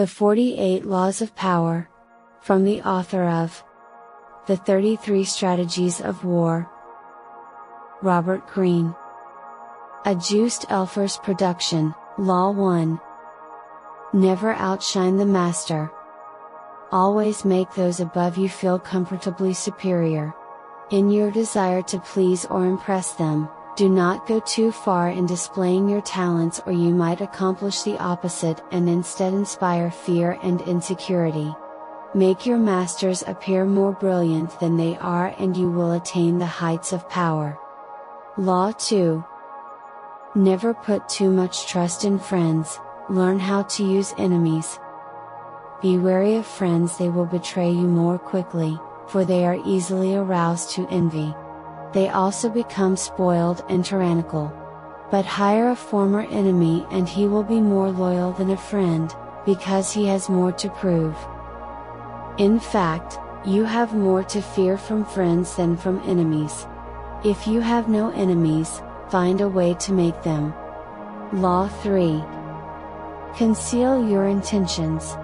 The 48 Laws of Power. From the author of The 33 Strategies of War, Robert Greene. A Joost Elfers production. Law 1. Never outshine the master. Always make those above you feel comfortably superior. In your desire to please or impress them, do not go too far in displaying your talents, or you might accomplish the opposite and instead inspire fear and insecurity. Make your masters appear more brilliant than they are and you will attain the heights of power. Law 2. Never put too much trust in friends, learn how to use enemies. Be wary of friends, they will betray you more quickly, for they are easily aroused to envy. They also become spoiled and tyrannical. But hire a former enemy and he will be more loyal than a friend, because he has more to prove. In fact, you have more to fear from friends than from enemies. If you have no enemies, find a way to make them. Law 3. Conceal your intentions.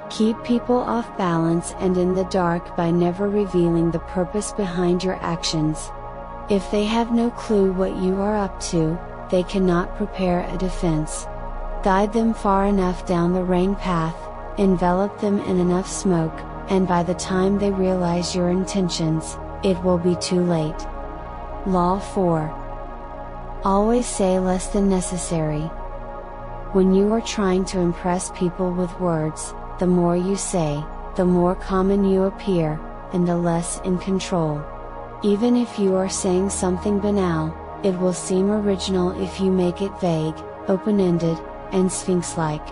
Keep people off balance and in the dark by never revealing the purpose behind your actions. If they have no clue what you are up to, they cannot prepare a defense. Guide them far enough down the wrong path, envelop them in enough smoke, and by the time they realize your intentions, it will be too late. Law 4. Always say less than necessary. When you are trying to impress people with words, the more you say, the more common you appear, and the less in control. Even if you are saying something banal, it will seem original if you make it vague, open-ended, and sphinx-like.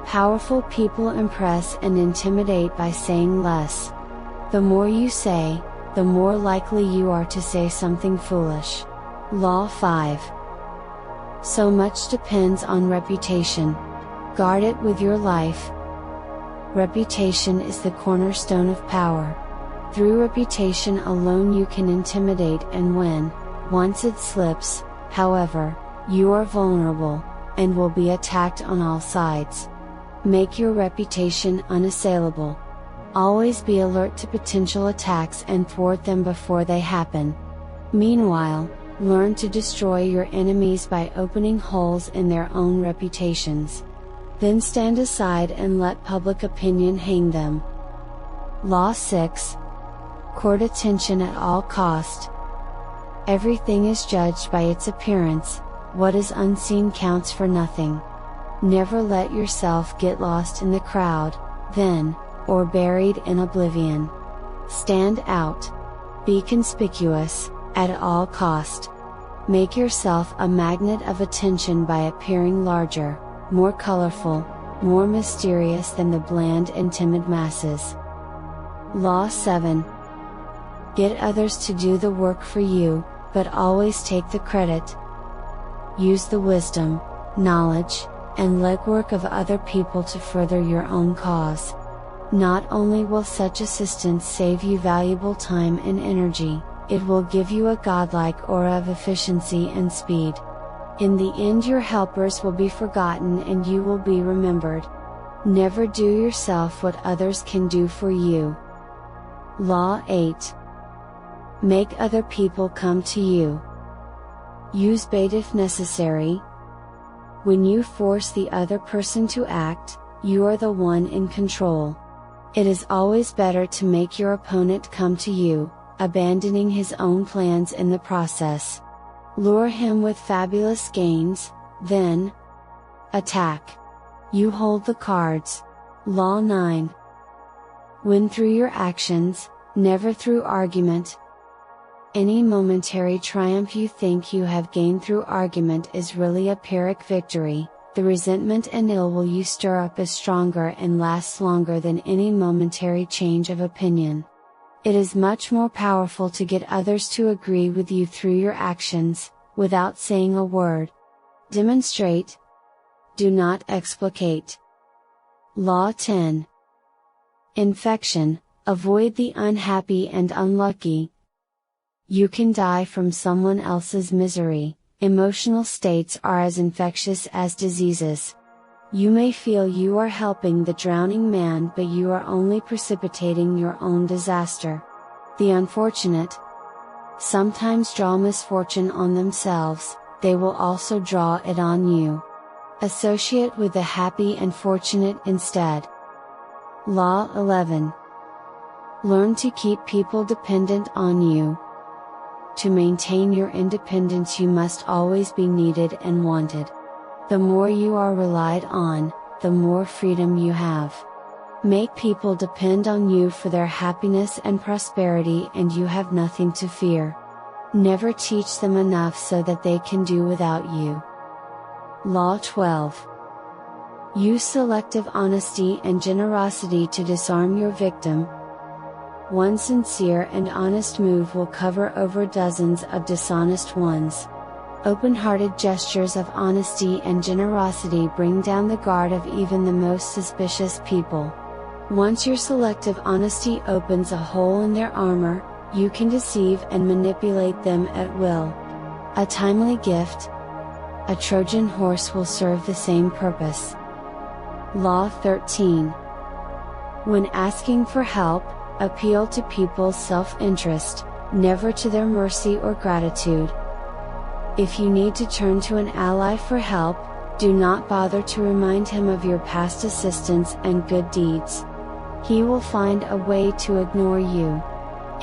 Powerful people impress and intimidate by saying less. The more you say, the more likely you are to say something foolish. Law 5. So much depends on reputation. Guard it with your life. Reputation is the cornerstone of power. Through reputation alone you can intimidate and win. Once it slips, however, you are vulnerable, and will be attacked on all sides. Make your reputation unassailable. Always be alert to potential attacks and thwart them before they happen. Meanwhile, learn to destroy your enemies by opening holes in their own reputations. Then stand aside and let public opinion hang them. Law 6. Court attention at all cost. Everything is judged by its appearance, what is unseen counts for nothing. Never let yourself get lost in the crowd, then, or buried in oblivion. Stand out. Be conspicuous, at all cost. Make yourself a magnet of attention by appearing larger, more colorful, more mysterious than the bland and timid masses. Law 7. Get others to do the work for you, but always take the credit. Use the wisdom, knowledge, and legwork of other people to further your own cause. Not only will such assistance save you valuable time and energy, it will give you a godlike aura of efficiency and speed. In the end your helpers will be forgotten and you will be remembered. Never do yourself what others can do for you. Law 8. Make other people come to you. Use bait if necessary. When you force the other person to act, you are the one in control. It is always better to make your opponent come to you, abandoning his own plans in the process. Lure him with fabulous gains, then attack. You hold the cards. Law 9. Win through your actions, never through argument. Any momentary triumph you think you have gained through argument is really a Pyrrhic victory. The resentment and ill will you stir up is stronger and lasts longer than any momentary change of opinion. It is much more powerful to get others to agree with you through your actions, without saying a word. Demonstrate. Do not explicate. Law 10. Infection. Avoid the unhappy and unlucky. You can die from someone else's misery. Emotional states are as infectious as diseases. You may feel you are helping the drowning man, but you are only precipitating your own disaster. The unfortunate sometimes draw misfortune on themselves, they will also draw it on you. Associate with the happy and fortunate instead. Law 11. Learn to keep people dependent on you. To maintain your independence, you must always be needed and wanted. The more you are relied on, the more freedom you have. Make people depend on you for their happiness and prosperity, and you have nothing to fear. Never teach them enough so that they can do without you. Law 12. Use selective honesty and generosity to disarm your victim. One sincere and honest move will cover over dozens of dishonest ones. Open-hearted gestures of honesty and generosity bring down the guard of even the most suspicious people. Once your selective honesty opens a hole in their armor, you can deceive and manipulate them at will. A timely gift, a Trojan horse, will serve the same purpose. Law 13. When asking for help, appeal to people's self-interest, never to their mercy or gratitude. If you need to turn to an ally for help, do not bother to remind him of your past assistance and good deeds. He will find a way to ignore you.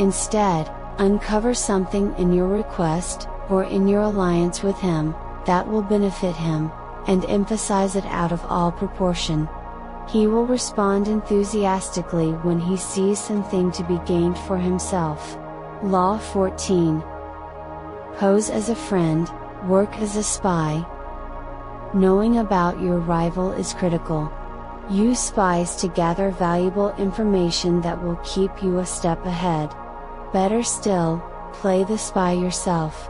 Instead, uncover something in your request, or in your alliance with him, that will benefit him, and emphasize it out of all proportion. He will respond enthusiastically when he sees something to be gained for himself. Law 14. Pose as a friend, work as a spy. Knowing about your rival is critical. Use spies to gather valuable information that will keep you a step ahead. Better still, play the spy yourself.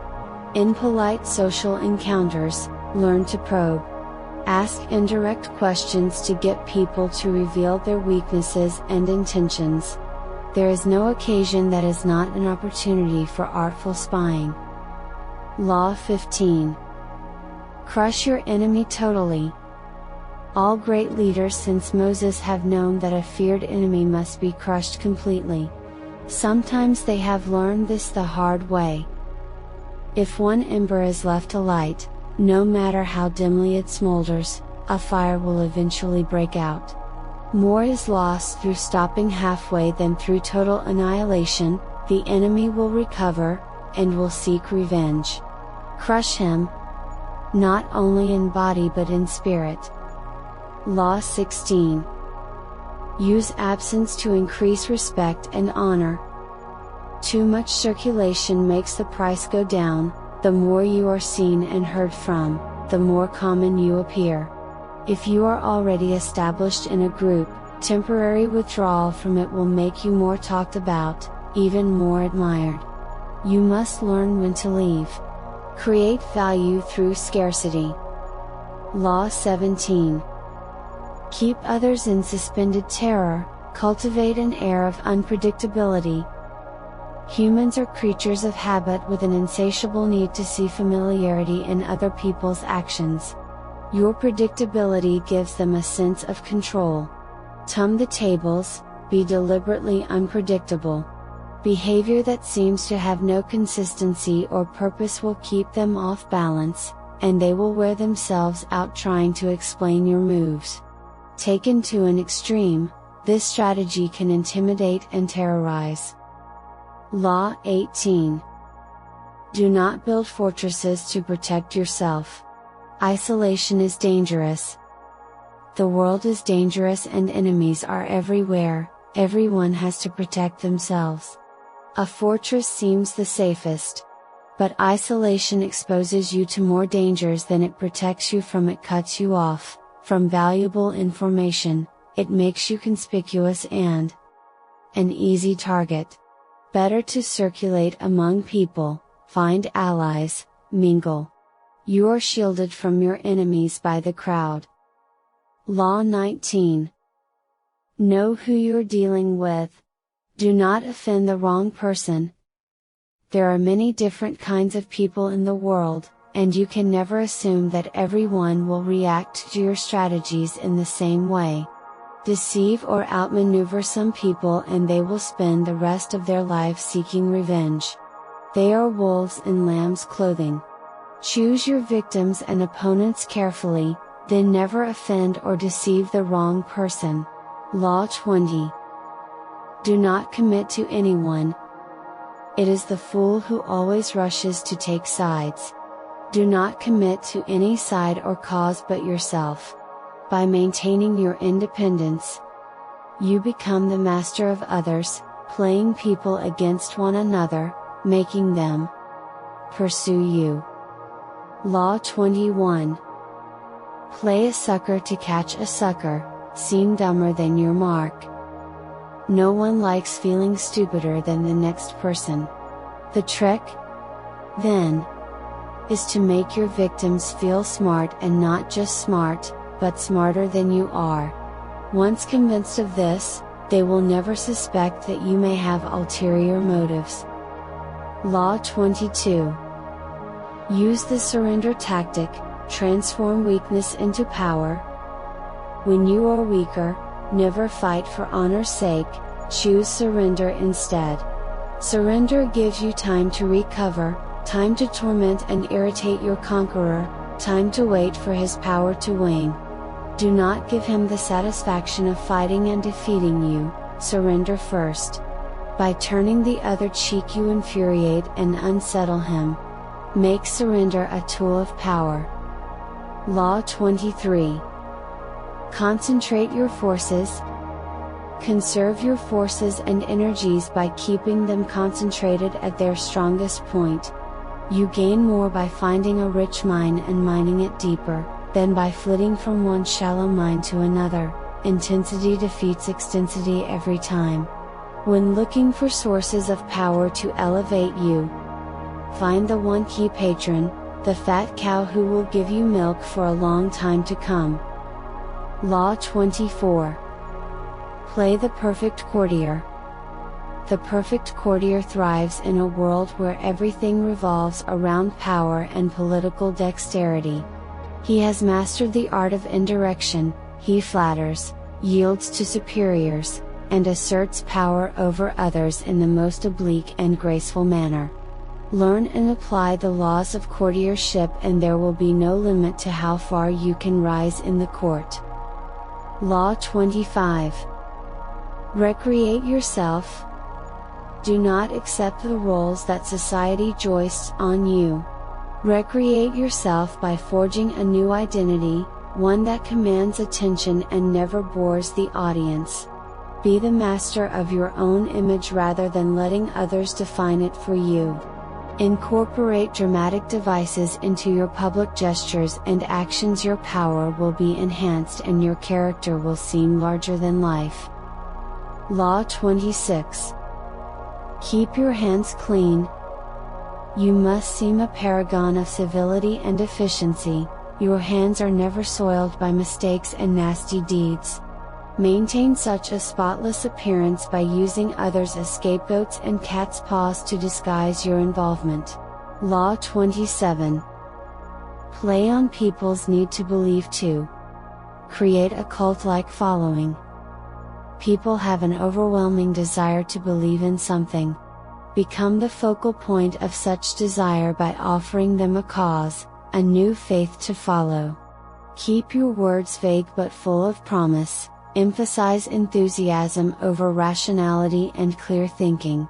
In polite social encounters, learn to probe. Ask indirect questions to get people to reveal their weaknesses and intentions. There is no occasion that is not an opportunity for artful spying. Law 15. Crush your enemy totally. All great leaders since Moses have known that a feared enemy must be crushed completely. Sometimes they have learned this the hard way. If one ember is left alight, no matter how dimly it smolders, a fire will eventually break out. More is lost through stopping halfway than through total annihilation. The enemy will recover, and will seek revenge. Crush him, not only in body but in spirit. Law 16. Use absence to increase respect and honor. Too much circulation makes the price go down. The more you are seen and heard from, the more common you appear. If you are already established in a group, temporary withdrawal from it will make you more talked about, even more admired. You must learn when to leave. Create value through scarcity. Law 17. Keep others in suspended terror, cultivate an air of unpredictability. Humans are creatures of habit with an insatiable need to see familiarity in other people's actions. Your predictability gives them a sense of control. Turn the tables, be deliberately unpredictable. Behavior that seems to have no consistency or purpose will keep them off balance, and they will wear themselves out trying to explain your moves. Taken to an extreme, this strategy can intimidate and terrorize. Law 18. Do not build fortresses to protect yourself. Isolation is dangerous. The world is dangerous and enemies are everywhere. Everyone has to protect themselves. A fortress seems the safest. But isolation exposes you to more dangers than it protects you from. It cuts you off from valuable information, it makes you conspicuous and an easy target. Better to circulate among people, find allies, mingle. You are shielded from your enemies by the crowd. Law 19. Know who you're dealing with. Do not offend the wrong person. There are many different kinds of people in the world, and you can never assume that everyone will react to your strategies in the same way. Deceive or outmaneuver some people and they will spend the rest of their lives seeking revenge. They are wolves in lamb's clothing. Choose your victims and opponents carefully, then never offend or deceive the wrong person. Law 20. Do not commit to anyone. It is the fool who always rushes to take sides. Do not commit to any side or cause but yourself. By maintaining your independence, you become the master of others, playing people against one another, making them pursue you. Law 21. Play a sucker to catch a sucker, seem dumber than your mark. No one likes feeling stupider than the next person. The trick, then, is to make your victims feel smart and not just smart, but smarter than you are. Once convinced of this, they will never suspect that you may have ulterior motives. Law 22. Use the surrender tactic, transform weakness into power. When you are weaker, never fight for honor's sake, choose surrender instead. Surrender gives you time to recover, time to torment and irritate your conqueror, time to wait for his power to wane. Do not give him the satisfaction of fighting and defeating you, surrender first. By turning the other cheek you infuriate and unsettle him. Make surrender a tool of power. Law 23. Concentrate your forces. Conserve your forces and energies by keeping them concentrated at their strongest point. You gain more by finding a rich mine and mining it deeper, than by flitting from one shallow mine to another. Intensity defeats extensity every time. When looking for sources of power to elevate you, find the one key patron, the fat cow who will give you milk for a long time to come. Law 24. Play the perfect courtier. The perfect courtier thrives in a world where everything revolves around power and political dexterity. He has mastered the art of indirection, he flatters, yields to superiors, and asserts power over others in the most oblique and graceful manner. Learn and apply the laws of courtiership and there will be no limit to how far you can rise in the court. Law 25. Recreate yourself. Do not accept the roles that society joists on you. Recreate yourself by forging a new identity, one that commands attention and never bores the audience. Be the master of your own image rather than letting others define it for you. Incorporate dramatic devices into your public gestures and actions. Your power will be enhanced and your character will seem larger than life. Law 26. Keep your hands clean. You must seem a paragon of civility and efficiency. Your hands are never soiled by mistakes and nasty deeds. Maintain such a spotless appearance by using others as scapegoats and cat's paws to disguise your involvement. Law 27. Play on people's need to believe too. Create a cult-like following. People have an overwhelming desire to believe in something. Become the focal point of such desire by offering them a cause, a new faith to follow. Keep your words vague but full of promise. Emphasize enthusiasm over rationality and clear thinking.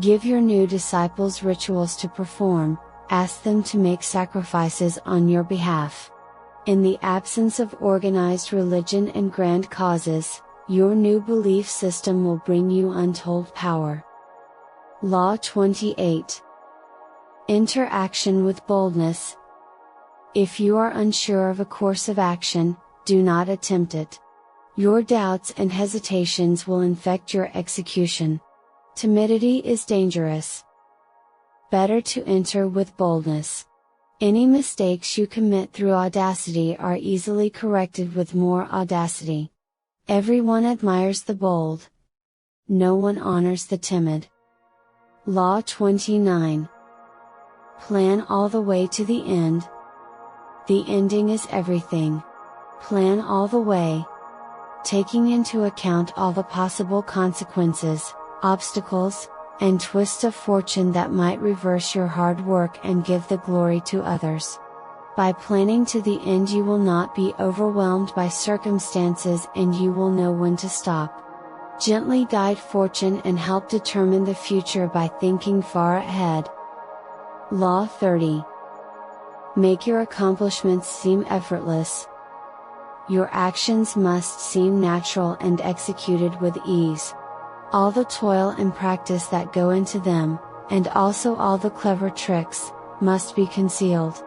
Give your new disciples rituals to perform, ask them to make sacrifices on your behalf. In the absence of organized religion and grand causes, your new belief system will bring you untold power. Law 28. Enter action with boldness. If you are unsure of a course of action, do not attempt it. Your doubts and hesitations will infect your execution. Timidity is dangerous. Better to enter with boldness. Any mistakes you commit through audacity are easily corrected with more audacity. Everyone admires the bold. No one honors the timid. Law 29. Plan all the way to the end. The ending is everything. Plan all the way, taking into account all the possible consequences, obstacles, and twists of fortune that might reverse your hard work and give the glory to others. By planning to the end, you will not be overwhelmed by circumstances and you will know when to stop. Gently guide fortune and help determine the future by thinking far ahead. Law 30. Make your accomplishments seem effortless. Your actions must seem natural and executed with ease. All the toil and practice that go into them, and also all the clever tricks, must be concealed.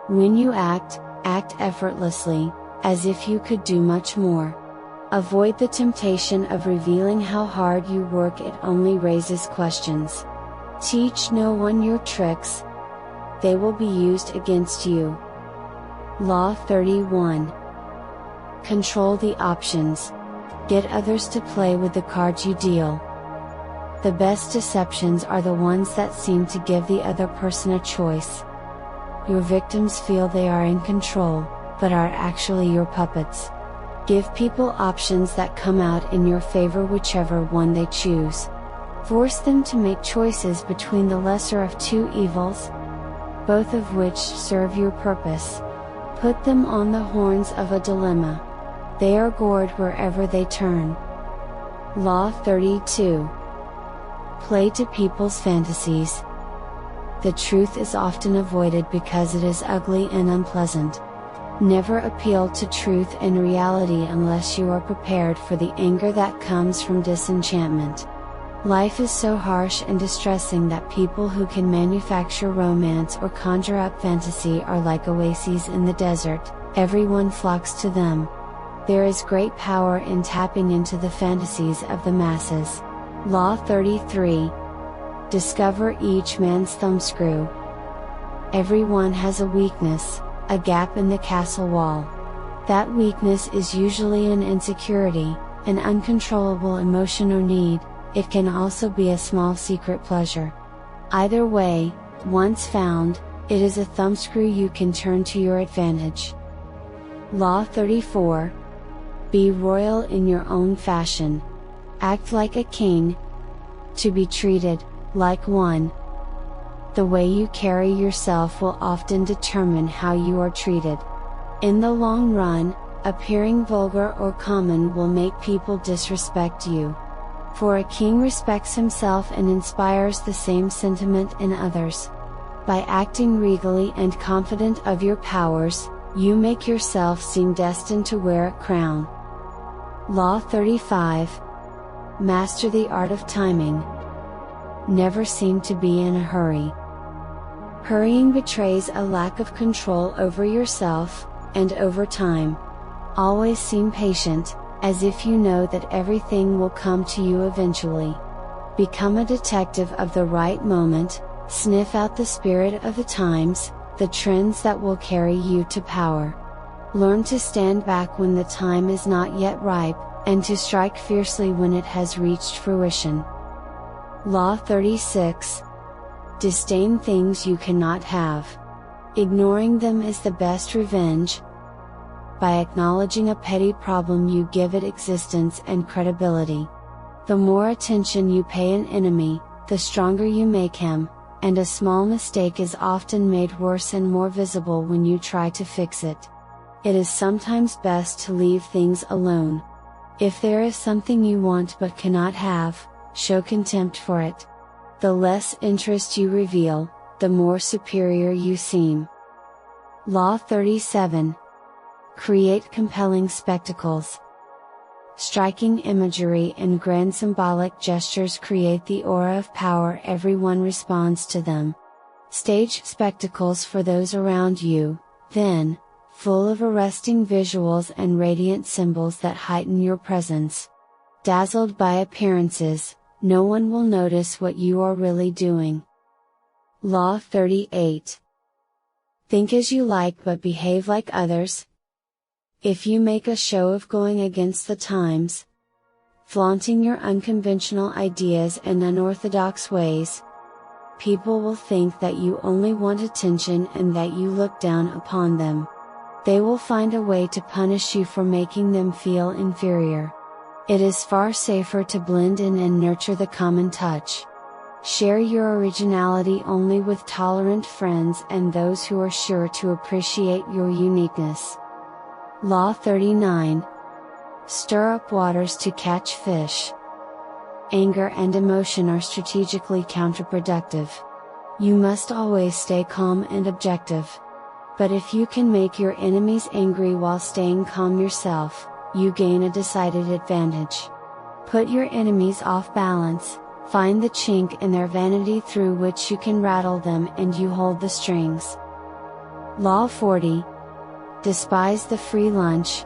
When you act effortlessly, as if you could do much more. Avoid the temptation of revealing how hard you work, it only raises questions. Teach no one your tricks. They will be used against you. Law 31. Control the options. Get others to play with the cards you deal. The best deceptions are the ones that seem to give the other person a choice. Your victims feel they are in control, but are actually your puppets. Give people options that come out in your favor, whichever one they choose. Force them to make choices between the lesser of two evils, both of which serve your purpose. Put them on the horns of a dilemma. They are gored wherever they turn. Law 32. Play to people's fantasies. The truth is often avoided because it is ugly and unpleasant. Never appeal to truth and reality unless you are prepared for the anger that comes from disenchantment. Life is so harsh and distressing that people who can manufacture romance or conjure up fantasy are like oases in the desert. Everyone flocks to them. There is great power in tapping into the fantasies of the masses. Law 33. Discover each man's thumbscrew. Everyone has a weakness, a gap in the castle wall. That weakness is usually an insecurity, an uncontrollable emotion or need. It can also be a small secret pleasure. Either way, once found, it is a thumbscrew you can turn to your advantage. Law 34. Be royal in your own fashion. Act like a king. To be treated like one. The way you carry yourself will often determine how you are treated. In the long run, appearing vulgar or common will make people disrespect you. For a king respects himself and inspires the same sentiment in others. By acting regally and confident of your powers, you make yourself seem destined to wear a crown. Law 35. Master the art of timing. Never seem to be in a hurry. Hurrying betrays a lack of control over yourself, and over time. Always seem patient, as if you know that everything will come to you eventually. Become a detective of the right moment, sniff out the spirit of the times, the trends that will carry you to power. Learn to stand back when the time is not yet ripe, and to strike fiercely when it has reached fruition. Law 36. Disdain things you cannot have. Ignoring them is the best revenge. By acknowledging a petty problem, you give it existence and credibility. The more attention you pay an enemy, the stronger you make him, and a small mistake is often made worse and more visible when you try to fix it. It is sometimes best to leave things alone. If there is something you want but cannot have, show contempt for it. The less interest you reveal, the more superior you seem. Law 37. Create compelling spectacles. Striking imagery and grand symbolic gestures create the aura of power. Everyone responds to them. Stage spectacles for those around you, then, full of arresting visuals and radiant symbols that heighten your presence. Dazzled by appearances, no one will notice what you are really doing. Law 38. Think as you like but behave like others. If you make a show of going against the times, flaunting your unconventional ideas and unorthodox ways, People will think that you only want attention and that you look down upon them. They will find a way to punish you for making them feel inferior. It is far safer to blend in and nurture the common touch. Share your originality only with tolerant friends and those who are sure to appreciate your uniqueness. Law 39. Stir up waters to catch fish. Anger and emotion are strategically counterproductive. You must always stay calm and objective. But if you can make your enemies angry while staying calm yourself, you gain a decided advantage. Put your enemies off balance, find the chink in their vanity through which you can rattle them, and you hold the strings. Law 40. Despise the free lunch.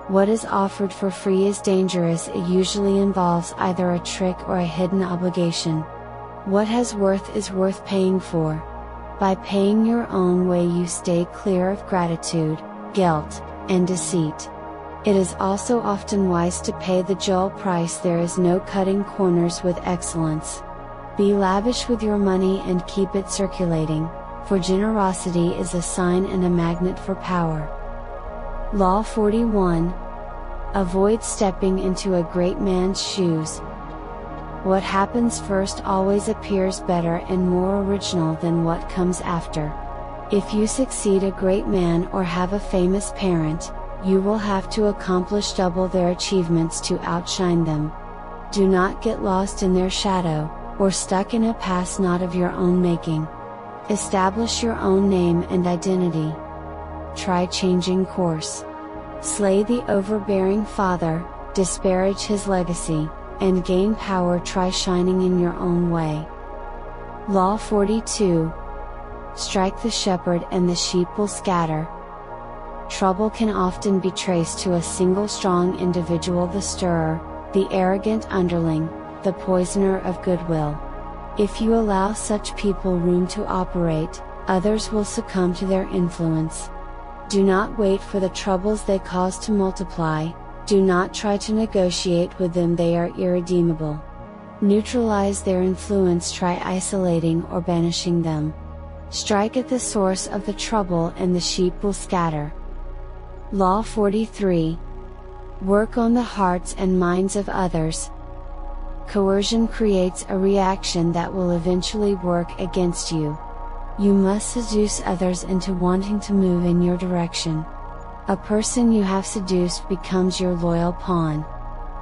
What is offered for free is dangerous. It usually involves either a trick or a hidden obligation. What has worth is worth paying for. By paying your own way, you stay clear of gratitude, guilt, and deceit. It is also often wise to pay the dull price. There is no cutting corners with excellence. Be lavish with your money and keep it circulating, for generosity is a sign and a magnet for power. Law 41. Avoid stepping into a great man's shoes. What happens first always appears better and more original than what comes after. If you succeed a great man or have a famous parent, you will have to accomplish double their achievements to outshine them. Do not get lost in their shadow, or stuck in a past not of your own making. Establish your own name and identity. Try changing course. Slay the overbearing father, disparage his legacy, and gain power. Try shining in your own way. Law 42. Strike the shepherd and the sheep will scatter. Trouble can often be traced to a single strong individual: the stirrer, the arrogant underling, the poisoner of goodwill. If you allow such people room to operate, others will succumb to their influence. Do not wait for the troubles they cause to multiply. Do not try to negotiate with them, they are irredeemable. Neutralize their influence. Try isolating or banishing them. Strike at the source of the trouble and the sheep will scatter. Law 43. Work on the hearts and minds of others. Coercion creates a reaction that will eventually work against you. You must seduce others into wanting to move in your direction. A person you have seduced becomes your loyal pawn.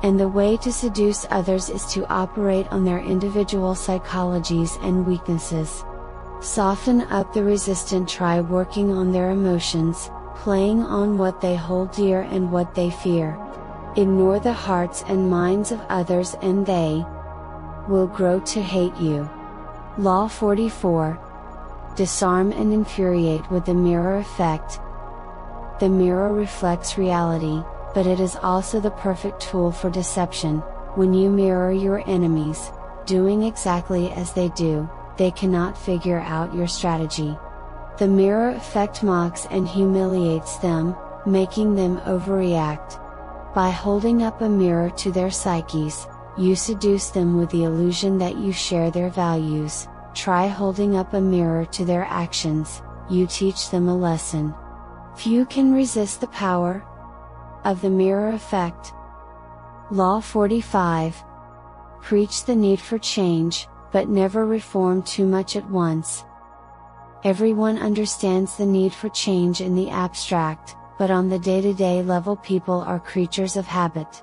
And the way to seduce others is to operate on their individual psychologies and weaknesses. Soften up the resistant. Try working on their emotions, playing on what they hold dear and what they fear. Ignore the hearts and minds of others and they will grow to hate you. Law 44. Disarm and infuriate with the mirror effect. The mirror reflects reality, but it is also the perfect tool for deception. When you mirror your enemies, doing exactly as they do, they cannot figure out your strategy. The mirror effect mocks and humiliates them, making them overreact. By holding up a mirror to their psyches, you seduce them with the illusion that you share their values. Try holding up a mirror to their actions, you teach them a lesson. Few can resist the power of the mirror effect. Law 45. Preach the need for change, but never reform too much at once. Everyone understands the need for change in the abstract, but on the day-to-day level people are creatures of habit.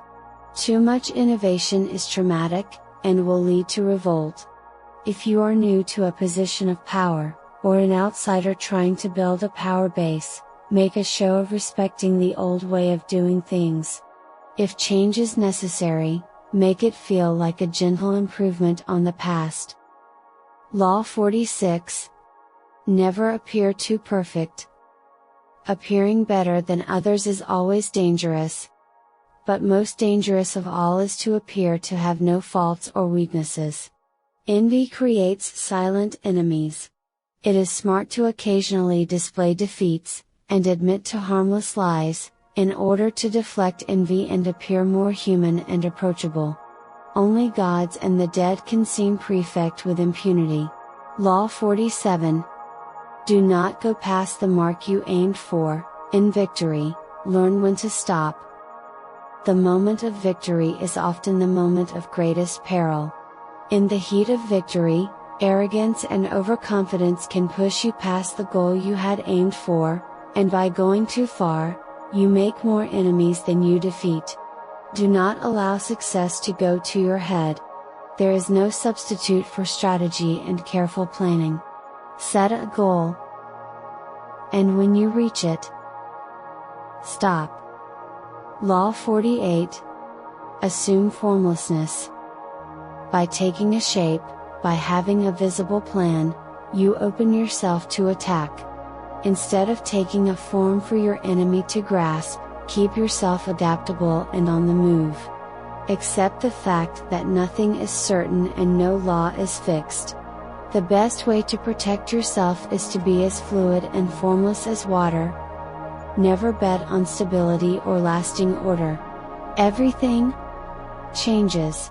Too much innovation is traumatic, and will lead to revolt. If you are new to a position of power, or an outsider trying to build a power base, make a show of respecting the old way of doing things. If change is necessary, make it feel like a gentle improvement on the past. Law 46. Never appear too perfect. Appearing better than others is always dangerous. But most dangerous of all is to appear to have no faults or weaknesses. Envy creates silent enemies. It is smart to occasionally display defeats, and admit to harmless lies, in order to deflect envy and appear more human and approachable. Only gods and the dead can seem prefect with impunity. Law 47. Do not go past the mark you aimed for. In victory, learn when to stop. The moment of victory is often the moment of greatest peril. In the heat of victory, arrogance and overconfidence can push you past the goal you had aimed for, and by going too far, you make more enemies than you defeat. Do not allow success to go to your head. There is no substitute for strategy and careful planning. Set a goal, and when you reach it, stop. Law 48. Assume formlessness. By taking a shape, by having a visible plan, you open yourself to attack. Instead of taking a form for your enemy to grasp, keep yourself adaptable and on the move. Accept the fact that nothing is certain and no law is fixed. The best way to protect yourself is to be as fluid and formless as water. Never bet on stability or lasting order. Everything changes.